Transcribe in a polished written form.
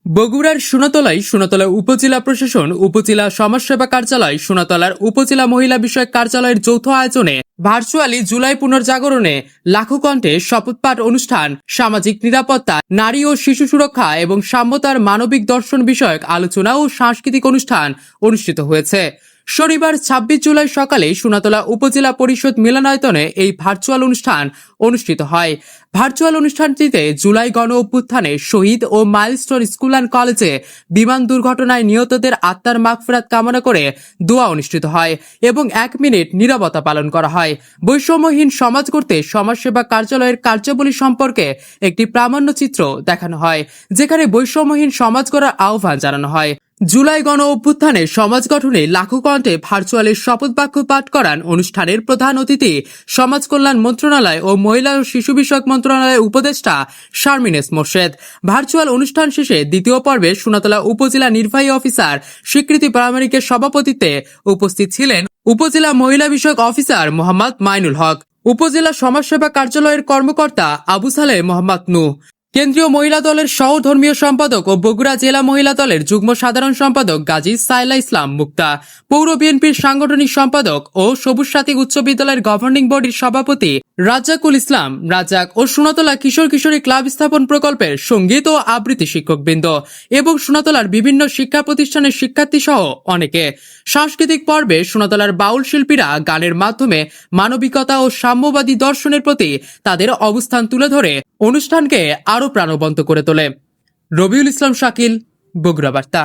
বগুড়ার সোনাতলা উপজেলা প্রশাসন, উপজেলা সমাজসেবা কার্যালয়, সোনাতলার উপজেলা মহিলা বিষয়ক কার্যালয়ের যৌথ আয়োজনে ভার্চুয়ালি জুলাই পুনর্জাগরণে লাখো কণ্ঠে শপথপাঠ অনুষ্ঠান, সামাজিক নিরাপত্তা, নারী ও শিশু সুরক্ষা এবং সাম্যতার মানবিক দর্শন বিষয়ক আলোচনা ও সাংস্কৃতিক অনুষ্ঠান অনুষ্ঠিত হয়েছে। শনিবার ২৬ জুলাই সকালে সোনাতলা উপজেলা পরিষদ মিলনায়তনে এই ভার্চুয়াল অনুষ্ঠান অনুষ্ঠিত হয়। ভার্চুয়াল অনুষ্ঠানটিতে জুলাই গণ অভ্যুত্থানে শহীদ ও মাইলস্টোন স্কুল অ্যান্ড কলেজে বিমান দুর্ঘটনায় নিহতদের আত্মার মাগফিরাত কামনা করে দোয়া অনুষ্ঠিত হয় এবং ১ মিনিট নীরবতা পালন করা হয়। বৈষম্যহীন সমাজ গড়তে সমাজসেবা কার্যালয়ের কার্যাবলী সম্পর্কে একটি প্রামাণ্যচিত্র দেখানো হয়, যেখানে বৈষম্যহীন সমাজ গড়ার আহ্বান জানানো হয়। জুলাই গণ অভ্যুত্থানে সমাজ গঠনে লাখো কণ্ঠে ভার্চুয়ালি শপথ বাক্য পাঠ করান অনুষ্ঠানের প্রধান অতিথি সমাজ কল্যাণ মন্ত্রণালয় ও মহিলা ও শিশু বিষয়ক মন্ত্রণালয়ের উপদেষ্টা শারমিন এস মোর্শেদ। ভার্চুয়াল অনুষ্ঠান শেষে দ্বিতীয় পর্বে সোনাতলা উপজেলা নির্বাহী অফিসার স্বীকৃতি প্রামাণিকের সভাপতিত্বে উপস্থিত ছিলেন উপজেলা মহিলা বিষয়ক অফিসার মোহাম্মদ মাইনুল হক, উপজেলা সমাজসেবা কার্যালয়ের কর্মকর্তা আবু সালেহ মোহাম্মদ নূহ, কেন্দ্রীয় মহিলা দলের সহ ধর্মীয় সম্পাদক ও বগুড়া জেলা মহিলা দলের যুগ্ম সাধারণ সম্পাদক গাজী সাইলা ইসলাম মুক্তা, পৌর বিএনপির সাংগঠনিক সম্পাদক ও সবুজ সাথী উচ্চ বিদ্যালয়ের গভর্নিং বডির সভাপতি রাজ্জাকুল ইসলাম রাজ্জাক ও সোনাতলা কিশোর কিশোরী ক্লাব স্থাপন প্রকল্পের সঙ্গীত ও আবৃত্তি শিক্ষকবৃন্দ এবং সোনাতলার বিভিন্ন শিক্ষা প্রতিষ্ঠানের শিক্ষার্থী সহ অনেকে। সাংস্কৃতিক পর্বে সোনাতলার বাউল শিল্পীরা গানের মাধ্যমে মানবিকতা ও সাম্যবাদী দর্শনের প্রতি তাদের অবস্থান তুলে ধরে অনুষ্ঠানকে আরো প্রাণবন্ত করে তোলে। রবিউল ইসলাম শাকিল, বগুড়া বার্তা।